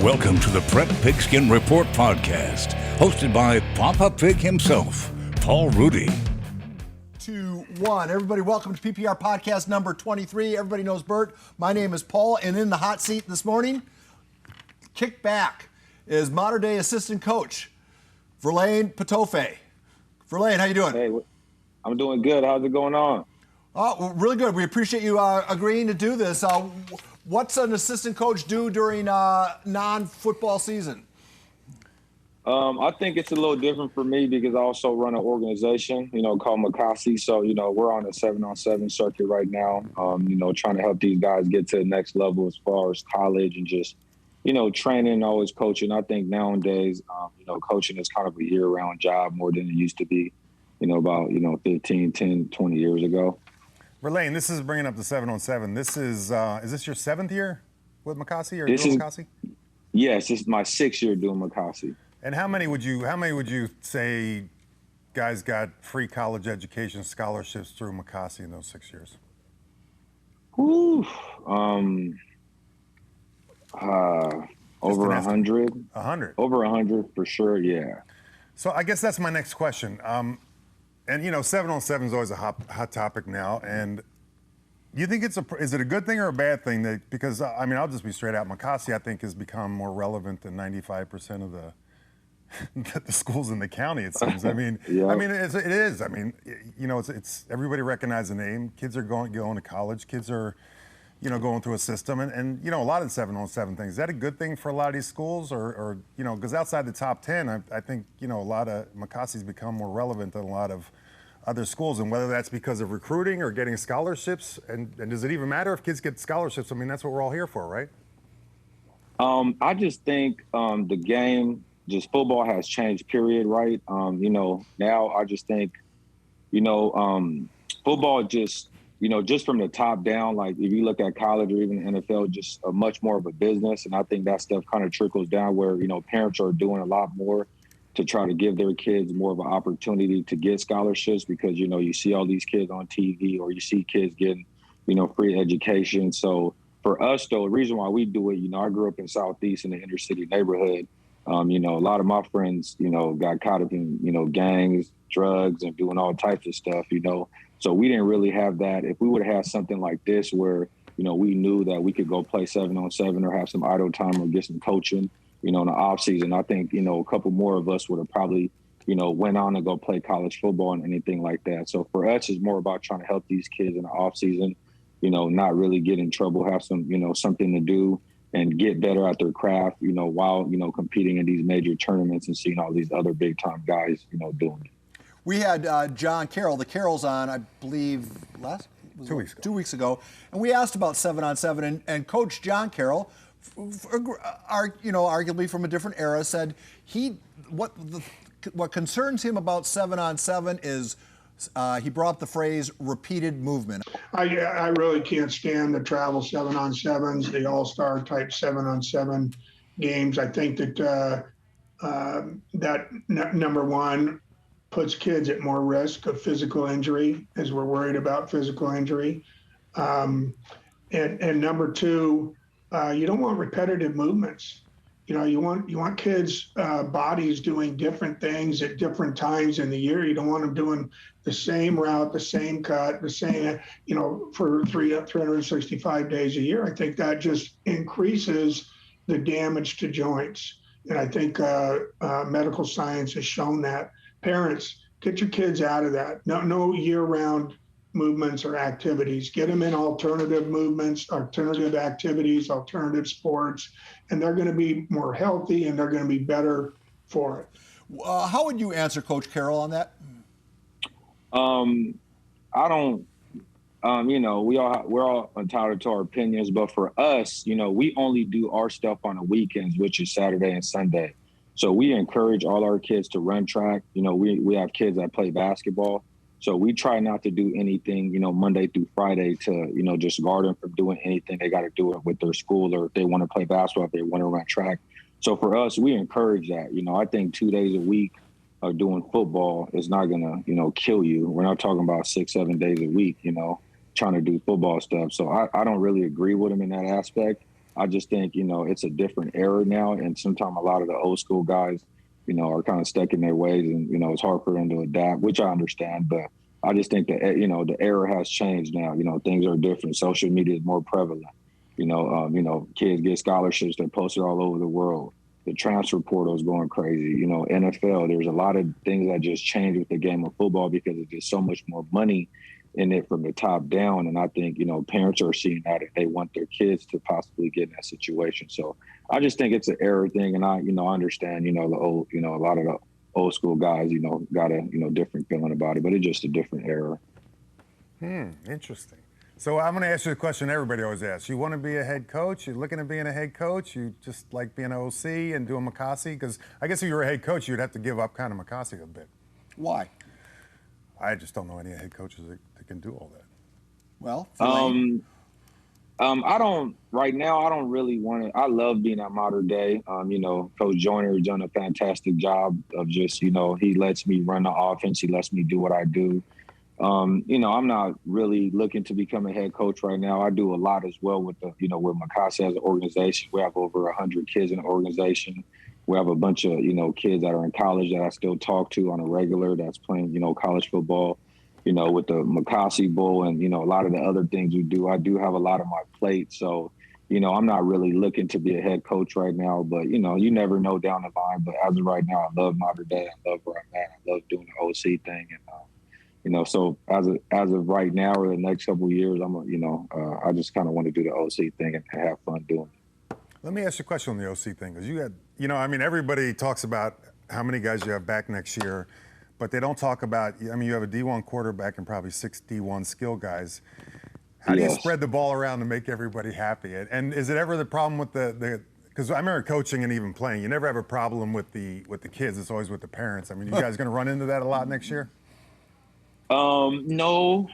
Welcome to the Prep Pigskin Report podcast, hosted by Papa Pig himself, Paul Rudy. 2, 1. Everybody, welcome to PPR podcast number 23. Everybody knows Burt. My name is Paul, and in the hot seat this morning, kick back, is Mater Dei assistant coach, Verlain Betofe. Verlain, how you doing? Hey, I'm doing good. How's it going on? Oh, really good. We appreciate you agreeing to do this. What's an assistant coach do during non-football season? I think it's a little different for me because I also run an organization, called Makasi. So, we're on a 7-on-7 circuit right now, trying to help these guys get to the next level as far as college and just, training and always coaching. I think nowadays, coaching is kind of a year-round job more than it used to be, about, 15, 10, 20 years ago. Verlain, this is bringing up the 7-on-7. This is this your 7th year with Makasi or doing Makasi? Yes, this is my 6th year doing Makasi. And how many would you say guys got free college education scholarships through Makasi in those 6 years? Over 100. 100. Over 100 for sure, yeah. So I guess that's my next question. And 7-on-7 is always a hot topic now. And do you think is it a good thing or a bad thing? Because I'll just be straight out. Makasi, I think, has become more relevant than 95% of the schools in the county. It seems. Yeah. It is. It's everybody recognizes the name. Kids are going to college. Kids are, going through a system, and a lot of the 7-on-7 things. Is that a good thing for a lot of these schools, or because outside the top 10, I think a lot of Makasi's become more relevant than a lot of other schools, and whether that's because of recruiting or getting scholarships, and does it even matter if kids get scholarships? That's what we're all here for, right? I just think the game, just football has changed, period, right? Now I just think, football just, just from the top down, like if you look at college or even NFL, just much more of a business. And I think that stuff kind of trickles down where, parents are doing a lot more to try to give their kids more of an opportunity to get scholarships because, you see all these kids on TV or you see kids getting, free education. So for us, though, the reason why we do it, I grew up in Southeast in the inner city neighborhood. A lot of my friends, got caught up in, gangs, drugs, and doing all types of stuff, So we didn't really have that. If we would have had something like this where, we knew that we could go play 7-on-7 or have some idle time or get some coaching, in the off season, I think, a couple more of us would have probably, went on to go play college football and anything like that. So for us, it's more about trying to help these kids in the off season, not really get in trouble, have some, something to do and get better at their craft, while, competing in these major tournaments and seeing all these other big time guys, doing it. We had John Carroll, the Carrolls on, I believe, 2 weeks ago, and we asked about 7-on-7, and Coach John Carroll, arguably from a different era, said what concerns him about 7-on-7 is he brought up the phrase repeated movement. I really can't stand the travel 7-on-7s, the all-star type 7-on-7 games. I think that number one puts kids at more risk of physical injury, as we're worried about physical injury. And number two, you don't want repetitive movements. You want kids' bodies doing different things at different times in the year. You don't want them doing the same route, the same cut, the same, for 365 days a year. I think that just increases the damage to joints. And I think medical science has shown that. Parents, get your kids out of that. No year-round movements or activities. Get them in alternative movements, alternative activities, alternative sports, and they're going to be more healthy and they're going to be better for it. How would you answer Coach Carroll on that? I don't, we're all entitled to our opinions, but for us, we only do our stuff on the weekends, which is Saturday and Sunday. So we encourage all our kids to run track. We have kids that play basketball. So we try not to do anything, Monday through Friday to, just guard them from doing anything. They got to do it with their school, or if they want to play basketball, if they want to run track. So for us, we encourage that. I think 2 days a week of doing football is not going to, kill you. We're not talking about 6-7 days a week, trying to do football stuff. So I don't really agree with him in that aspect. I just think, it's a different era now. And sometimes a lot of the old school guys, are kind of stuck in their ways and, it's hard for them to adapt, which I understand. But I just think that, the era has changed now. Things are different. Social media is more prevalent. Kids get scholarships. They're posted all over the world. The transfer portal is going crazy. NFL, there's a lot of things that just changed with the game of football because there's just so much more money in it from the top down. And I think, parents are seeing that and they want their kids to possibly get in that situation. So I just think it's an era thing. And I understand, the old, a lot of the old school guys, got a, different feeling about it, but it's just a different era. Interesting. So I'm going to ask you the question everybody always asks. You want to be a head coach? You're looking at being a head coach? You just like being an OC and doing Makasi? Because I guess if you were a head coach, you'd have to give up kind of Makasi a bit. Why? I just don't know any head coaches that can do all that. Well, I don't really want to. I love being at Mater Dei. Coach Joyner has done a fantastic job of just, he lets me run the offense. He lets me do what I do. I'm not really looking to become a head coach right now. I do a lot as well with with Makasi as an organization. We have over 100 kids in the organization. We have a bunch of, kids that are in college that I still talk to on a regular that's playing, college football, with the Makasi Bowl and, a lot of the other things we do. I do have a lot on my plate. So, I'm not really looking to be a head coach right now, but, you never know down the line. But as of right now, I love Mater Dei. I love where I'm at. I love doing the OC thing. And, so as of right now or the next couple of years, I just kind of want to do the OC thing and have fun doing it. Let me ask you a question on the OC thing, because you had, everybody talks about how many guys you have back next year, but they don't talk about, you have a D1 quarterback and probably 6 D1 skill guys. How do you spread the ball around to make everybody happy? And is it ever the problem with because I remember coaching and even playing, you never have a problem with the kids, it's always with the parents. You guys going to run into that a lot next year? No.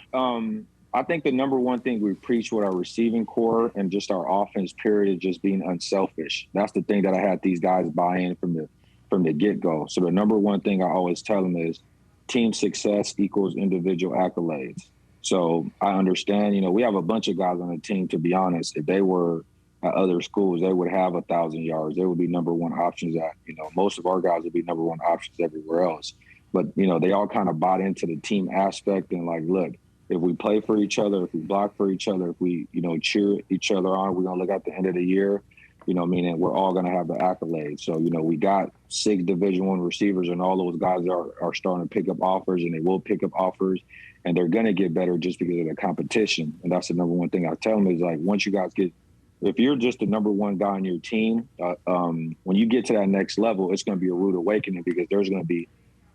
I think the number one thing we preach with our receiving core and just our offense period is just being unselfish. That's the thing that I had these guys buy in from the get-go. So the number one thing I always tell them is team success equals individual accolades. So I understand, we have a bunch of guys on the team, to be honest. If they were at other schools, they would have 1,000 yards. They would be number one options at, most of our guys would be number one options everywhere else. But, they all kind of bought into the team aspect and like, look, if we play for each other, if we block for each other, if we, cheer each other on, we're going to look at the end of the year, meaning we're all going to have the accolades. So, we got 6 Division I receivers and all those guys are starting to pick up offers and they will pick up offers and they're going to get better just because of the competition. And that's the number one thing I tell them is like, once you guys if you're just the number one guy on your team, when you get to that next level, it's going to be a rude awakening because there's going to be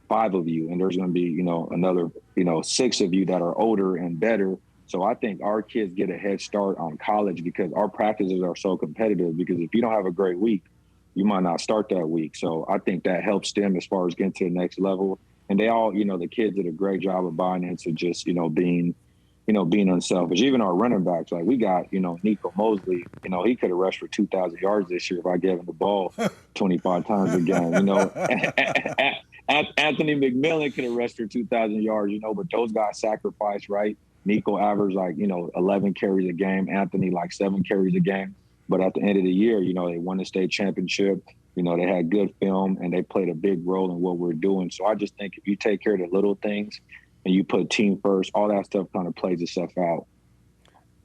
5 of you and there's going to be, another, 6 of you that are older and better. So I think our kids get a head start on college because our practices are so competitive because if you don't have a great week, you might not start that week. So I think that helps them as far as getting to the next level. And they all, the kids did a great job of buying into just, being unselfish. Even our running backs, like we got, Nico Mosley, he could have rushed for 2,000 yards this year if I gave him the ball 25 times a game, Anthony McMillan could have rushed for 2,000 yards, but those guys sacrificed, right? Nico averaged 11 carries a game. Anthony 7 carries a game. But at the end of the year, they won the state championship. They had good film and they played a big role in what we're doing. So I just think if you take care of the little things and you put team first, all that stuff kind of plays itself out.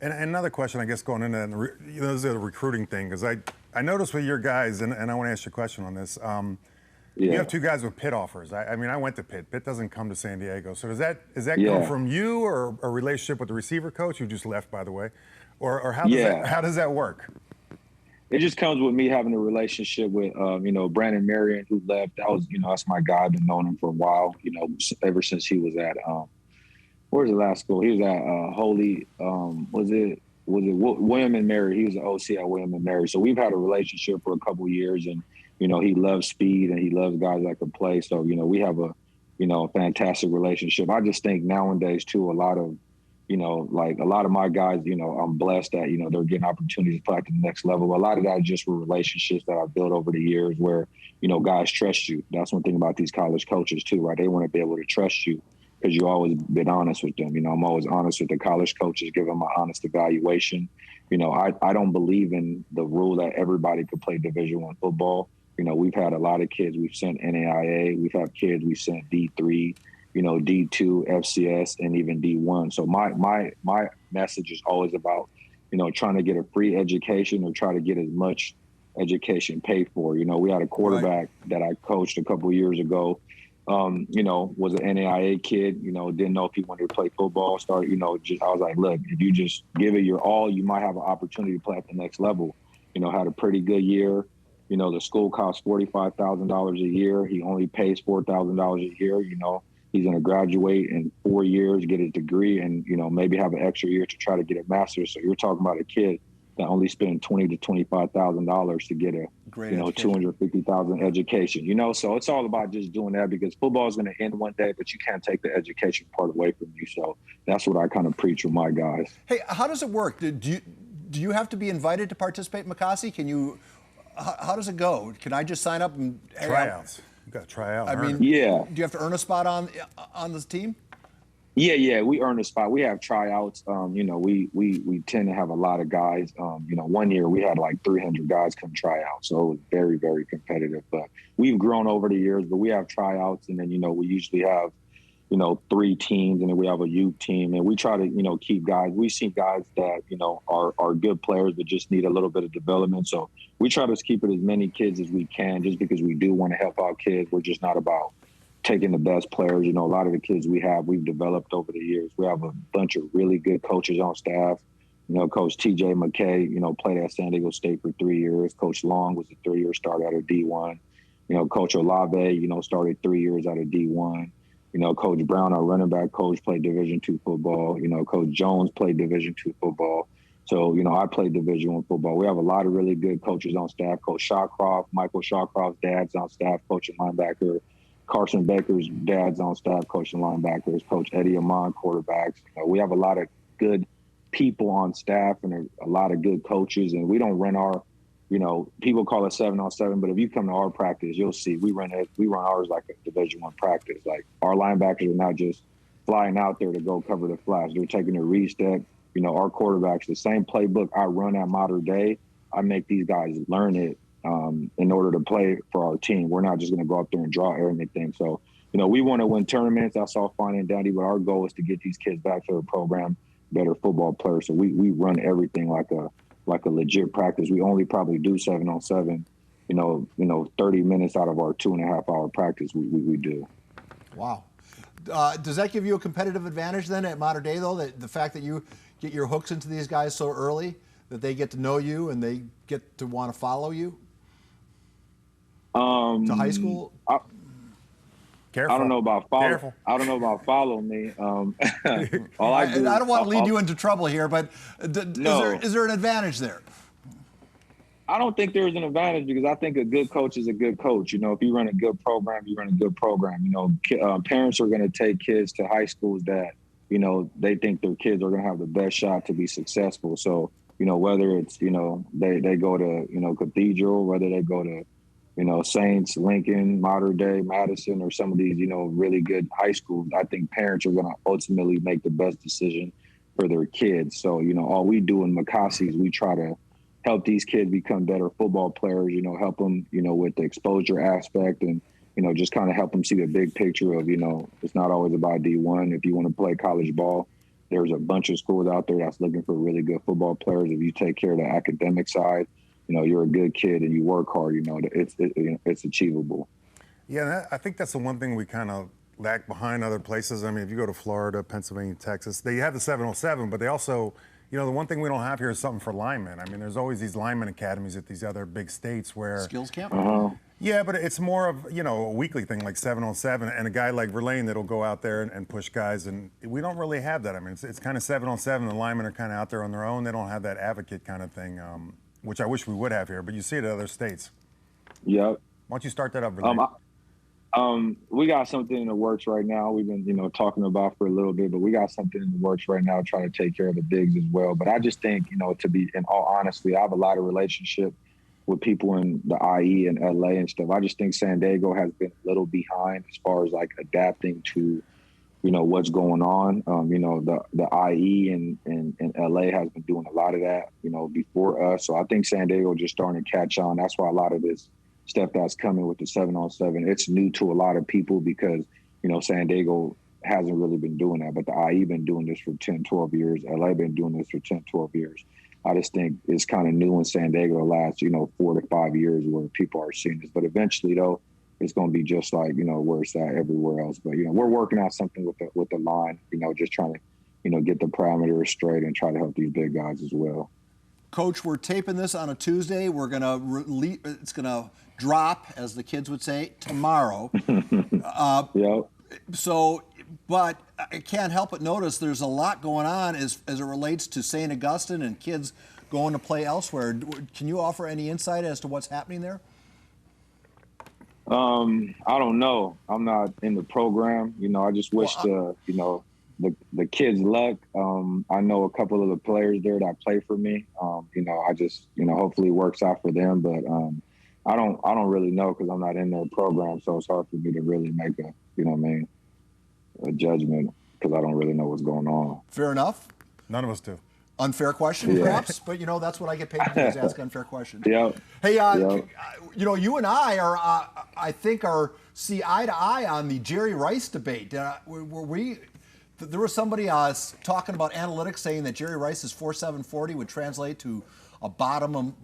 And another question, I guess, going into this is a recruiting thing, because I noticed with your guys, and I want to ask you a question on this. You have 2 guys with Pitt offers. I went to Pitt. Pitt doesn't come to San Diego. So does that come from you or a relationship with the receiver coach who just left, by the way? Or how does that work? It just comes with me having a relationship with, Brandon Marion, who left. That was, that's my guy. I've been knowing him for a while, ever since he was at, where's the last school? He was at Holy, was it William and Mary? He was an OC at William and Mary. So we've had a relationship for a couple of years and, he loves speed and he loves guys that can play. So, we have a fantastic relationship. I just think nowadays too, a lot of my guys, I'm blessed that, they're getting opportunities to play at the next level. A lot of that is just for relationships that I've built over the years where, guys trust you. That's one thing about these college coaches too, right? They want to be able to trust you. because you always been honest with them. I'm always honest with the college coaches, give them an honest evaluation. I don't believe in the rule that everybody could play Division I football. We've had a lot of kids we've sent NAIA. We've had kids we sent D3, D2, FCS, and even D1. So my message is always about, trying to get a free education or try to get as much education paid for. We had a quarterback that I coached a couple of years ago, was an NAIA kid, didn't know if he wanted to play football, I was like, look, if you just give it your all, you might have an opportunity to play at the next level. Had a pretty good year. The school costs $45,000 a year. He only pays $4,000 a year. He's going to graduate in 4 years, get his degree, and, maybe have an extra year to try to get a master's. So you're talking about a kid that only spend $20,000 to $25,000 to get a great $250,000 education. So it's all about just doing that, because football is going to end one day, but you can't take the education part away from you. So that's what I kind of preach with my guys. Hey, how does it work? Do you have to be invited to participate in Makasi? How does it go? Can I just sign up and tryouts? You got to try out. Do you have to earn a spot on this team? Yeah, we earn a spot. We have tryouts. We tend to have a lot of guys. 1 year we had like 300 guys come try out, so it was very, very competitive. But we've grown over the years. But we have tryouts, and then we usually have 3 teams, and then we have a youth team, and we try to keep guys. We see guys that are good players but just need a little bit of development. So we try to keep it as many kids as we can, just because we do want to help our kids. We're just not about taking the best players. A lot of the kids we've developed over the years. We have a bunch of really good coaches on staff. Coach TJ McKay, played at San Diego State for 3 years. Coach Long was a 3-year starter out of D1. Coach Olave, started 3 years out of D1. Coach Brown, our running back coach, played Division II football. Coach Jones played Division II football. So, I played Division I football. We have a lot of really good coaches on staff. Coach Shawcroft, Michael Shawcroft's dad's on staff, coaching linebacker. Carson Baker's dad's on staff, coaching linebackers. Coach Eddie Amon, quarterbacks. We have a lot of good people on staff and a lot of good coaches. And we don't run our, people call it 7-on-7, but if you come to our practice, you'll see we run ours like a Division I practice. Like, our linebackers are not just flying out there to go cover the flash. They're taking a read-step. Our quarterbacks, the same playbook I run at Mater Dei, I make these guys learn it in order to play for our team. We're not just going to go up there and draw everything. So, we want to win tournaments. That's all fine and dandy, but our goal is to get these kids back to the program, better football players. So we run everything like a legit practice. We only probably do 7-on-7, 30 minutes out of our 2.5-hour practice we do. Wow. Does that give you a competitive advantage then at Mater Dei, though, that the fact that you get your hooks into these guys so early that they get to know you and they get to want to follow you to high school? Careful. I don't know about follow. Careful. I don't know about follow me. I don't want to lead you into trouble here, but is there an advantage there? I don't think there's an advantage, because I think a good coach is a good coach. If you run a good program, you run a good program. Parents are going to take kids to high schools that, they think their kids are going to have the best shot to be successful. So, whether it's, they go to, Cathedral, whether they go to, Saints, Lincoln, Mater Dei, Madison, or some of these, really good high schools, I think parents are going to ultimately make the best decision for their kids. So, all we do in Makasi is we try to help these kids become better football players, help them, with the exposure aspect, and, just kind of help them see the big picture of, it's not always about D1. If you want to play college ball, there's a bunch of schools out there that's looking for really good football players. If you take care of the academic side, you're a good kid and you work hard, it's achievable. Yeah, I think that's the one thing we kind of lag behind other places. I mean, if you go to Florida, Pennsylvania, Texas, they have the 7-on-7, but they also, the one thing we don't have here is something for linemen. I mean, there's always these lineman academies at these other big states where skills camp. Yeah, but it's more of, a weekly thing like 7-on-7, and a guy like Verlain that'll go out there and push guys, and we don't really have that. I mean, it's kind of 7-on-7. The linemen are kind of out there on their own. They don't have that advocate kind of thing, which I wish we would have here, but you see it in other states. Yep. Why don't you start that up, Verlain? We got something in the works right now. We've been, talking about for a little bit, but we got something in the works right now trying to take care of the bigs as well. But I just think, to be in all honesty, I have a lot of relationship with people in the IE and LA and stuff. I just think San Diego has been a little behind as far as like adapting to what's going on. The IE in LA has been doing a lot of that, before us. So I think San Diego just starting to catch on. That's why a lot of this stuff that's coming with the 7-on-7, it's new to a lot of people because, San Diego hasn't really been doing that, but the IE been doing this for 10, 12 years. LA been doing this for 10, 12 years. I just think it's kind of new in San Diego the last, 4 to 5 years where people are seeing this. But eventually, though, it's going to be just like, where it's at everywhere else. But, we're working out something with the line, just trying to, get the parameters straight and try to help these big guys as well. Coach, we're taping this on a Tuesday. We're going to it's going to drop, as the kids would say, tomorrow. Yep. So, but I can't help but notice there's a lot going on as it relates to St. Augustine and kids going to play elsewhere. Can you offer any insight as to what's happening there? I don't know. I'm not in the program. I just wish the kids luck. I know a couple of the players there that play for me. I just, hopefully it works out for them. But I don't really know because I'm not in their program. So it's hard for me to really make a judgment because I don't really know what's going on. Fair enough. None of us do. Unfair question, perhaps, but that's what I get paid to do is ask unfair questions. Yeah. Hey, you and I see eye to eye on the Jerry Rice debate. There was somebody talking about analytics saying that Jerry Rice's 4.740 would translate to a bottom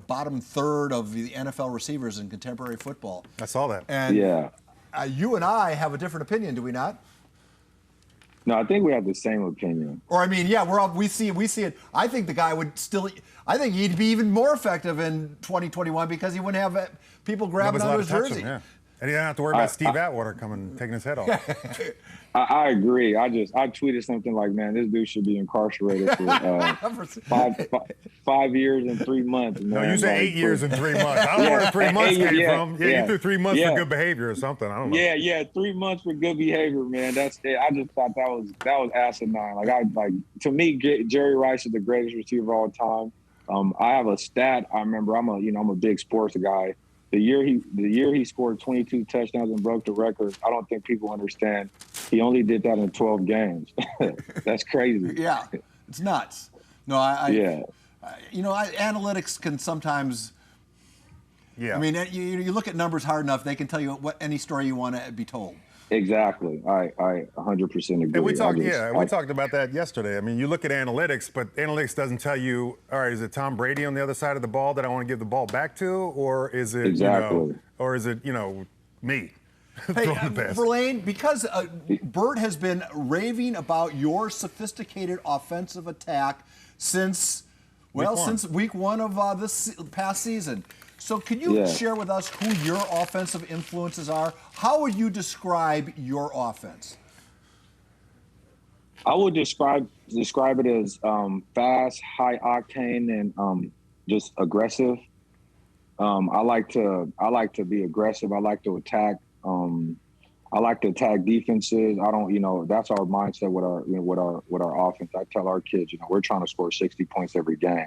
third of the NFL receivers in contemporary football. I saw that. And yeah. You and I have a different opinion, do we not? No, I think we have the same opinion. Or we see it. I think the guy I think he'd be even more effective in 2021 because he wouldn't have people grabbing onto his jersey. Yeah. And he didn't have to worry about Steve Atwater taking his head off. I agree. I tweeted something like, man, this dude should be incarcerated for 5 years and 3 months. Man. No, you say 8 years and 3 months. I don't know where 3 months came from. Yeah, you threw 3 months for good behavior or something. I don't know. Yeah, 3 months for good behavior, man. That's it. I just thought that was asinine. To me, Jerry Rice is the greatest receiver of all time. I have a stat. I remember I'm a big sports guy. The year he scored 22 touchdowns and broke the record, I don't think people understand. He only did that in 12 games. That's crazy. Yeah, it's nuts. No, analytics can sometimes. Yeah. I mean, you look at numbers hard enough, they can tell you any story you want to be told. Exactly. I 100% agree. And we talked about that yesterday. I mean, you look at analytics, but analytics doesn't tell you, all right, is it Tom Brady on the other side of the ball that I want to give the ball back to, or is it me? Hey, Verlain, because Burt has been raving about your sophisticated offensive attack since week one of this past season. So can you share with us who your offensive influences are? How would you describe your offense? I would describe it as fast, high octane, and just aggressive. I like to be aggressive. I like to attack. I like to attack defenses. I don't, that's our mindset with our offense. I tell our kids, we're trying to score 60 points every game.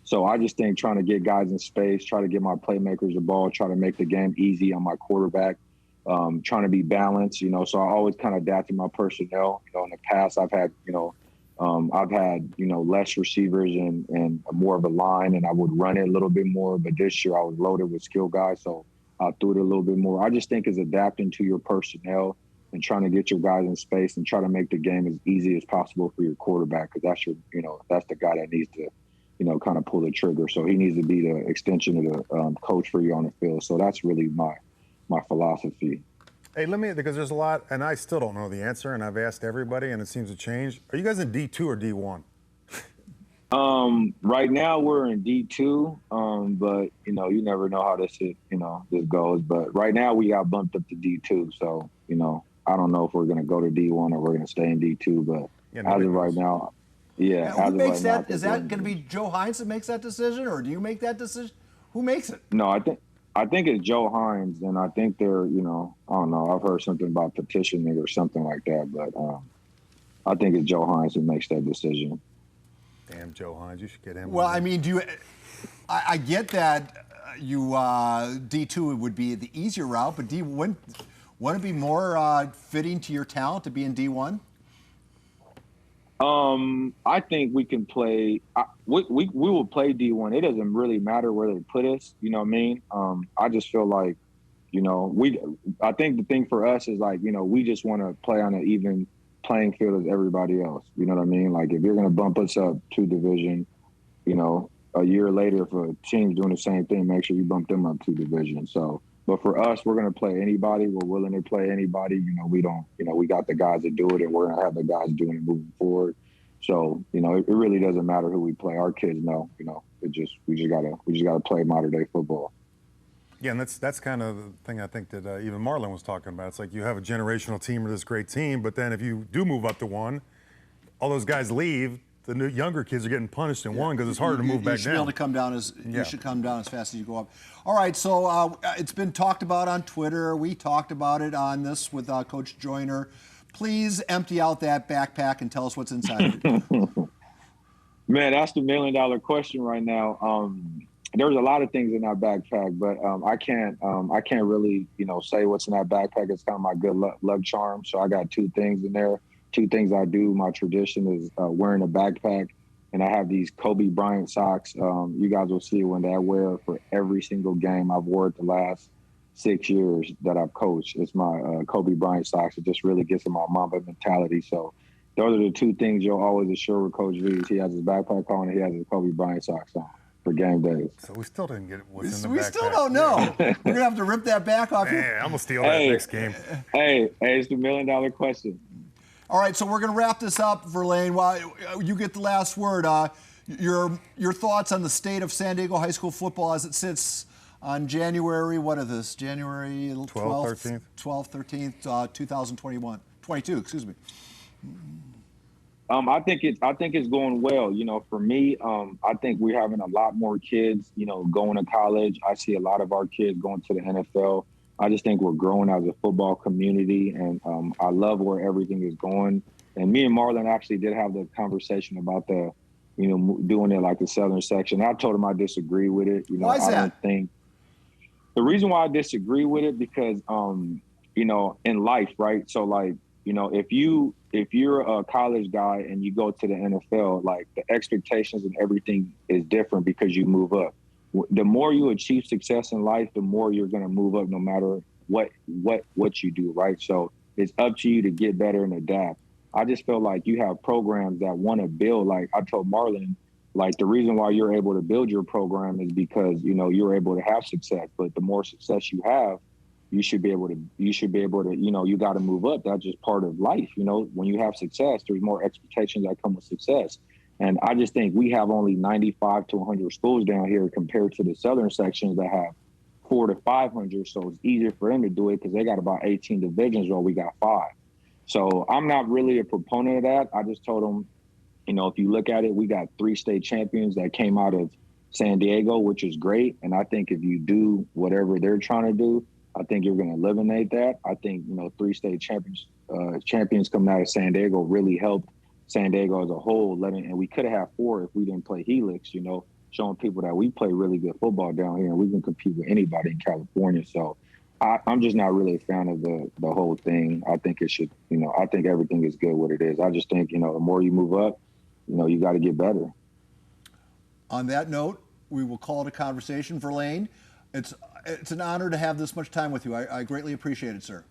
So I just think trying to get guys in space, try to get my playmakers the ball, try to make the game easy on my quarterback, trying to be balanced, so I always kind of adapt to my personnel. In the past I've had less receivers and more of a line, and I would run it a little bit more. But this year I was loaded with skill guys, so I threw it a little bit more. I just think it's adapting to your personnel and trying to get your guys in space and try to make the game as easy as possible for your quarterback, because that's that's the guy that needs to kind of pull the trigger. So he needs to be the extension of the coach for you on the field. So that's really my philosophy. Hey, because there's a lot, and I still don't know the answer, and I've asked everybody, and it seems to change. Are you guys in D2 or D1? Right now we're in D2, but you never know how this goes. But right now we got bumped up to D2, so I don't know if we're going to go to D1 or we're going to stay in D2. But as of right now. Yeah. Who makes that? Is that going to be Joe Hines that makes that decision, or do you make that decision? Who makes it? No, I think it's Joe Hines, and I think they're, I don't know. I've heard something about petitioning or something like that, but I think it's Joe Hines who makes that decision. Damn, Joe Hines, you should get him. Well, I mean, I get that D2 would be the easier route, but wouldn't it be more fitting to your talent to be in D1? I think we can play. We will play D1. It doesn't really matter where they put us. You know what I mean? I just feel like, I think the thing for us is like, we just want to play on an even playing field as everybody else. You know what I mean? Like if you're gonna bump us up to division, a year later, if a team's doing the same thing, make sure you bump them up to division. So. But for us, we're going to play anybody. We're willing to play anybody. We don't, we got the guys that do it, and we're going to have the guys doing it moving forward. So, it really doesn't matter who we play. Our kids know, we just gotta play Mater Dei football. Yeah, and that's kind of the thing I think that even Marlon was talking about. It's like you have a generational team or this great team, but then if you do move up to one, all those guys leave. The new younger kids are getting punished in one because it's harder to move back down. You should be able to come down you should come down as fast as you go up. All right, so it's been talked about on Twitter. We talked about it on this with Coach Joyner. Please empty out that backpack and tell us what's inside it. Man, that's the $1 million question right now. There's a lot of things in that backpack, but I can't really say what's in that backpack. It's kind of my good luck charm. So I got two things in there. Two things I do. My tradition is wearing a backpack, and I have these Kobe Bryant socks. You guys will see when I wear for every single game. I've worn it the last 6 years that I've coached. It's my Kobe Bryant socks. It just really gets in my Mamba mentality. So those are the two things you'll always assure with Coach V. He has his backpack on, and he has his Kobe Bryant socks on for game days. So we still didn't get what's in the backpack. We still don't know. We're going to have to rip that back off. Man, I'm going to steal that next game. Hey, it's the $1 million question. All right, so we're going to wrap this up, Verlain. While you get the last word, your thoughts on the state of San Diego high school football as it sits on January, January 12th, 13th, 2021, 22, excuse me. I think it's going well. For me, I think we're having a lot more kids, going to college. I see a lot of our kids going to the NFL. I just think we're growing as a football community, and I love where everything is going. And me and Marlon actually did have the conversation about doing it like the Southern section. I told him I disagree with it. Why is that? I don't think the reason why I disagree with it because, in life, right? So like, if you're a college guy and you go to the NFL, like the expectations and everything is different because you move up. The more you achieve success in life, the more you're going to move up no matter what you do, right? So it's up to you to get better and adapt. I just feel like you have programs that want to build. Like I told Marlon, like the reason why you're able to build your program is because, you're able to have success. But the more success you have, you should be able to, you got to move up. That's just part of life. When you have success, there's more expectations that come with success. And I just think we have only 95 to 100 schools down here compared to the southern sections that have 400 to 500. So it's easier for them to do it because they got about 18 divisions while we got 5. So I'm not really a proponent of that. I just told them, if you look at it, we got 3 state champions that came out of San Diego, which is great. And I think if you do whatever they're trying to do, I think you're going to eliminate that. I think, 3 state champions coming out of San Diego really helped San Diego as a whole, and we could have had 4 if we didn't play Helix, showing people that we play really good football down here and we can compete with anybody in California. So I'm just not really a fan of the whole thing. I think it should, I think everything is good what it is. I just think, the more you move up, you got to get better. On that note, we will call it a conversation. Verlain, it's an honor to have this much time with you. I greatly appreciate it, sir.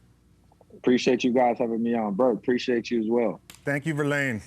Appreciate you guys having me on. Burt, appreciate you as well. Thank you, Verlain.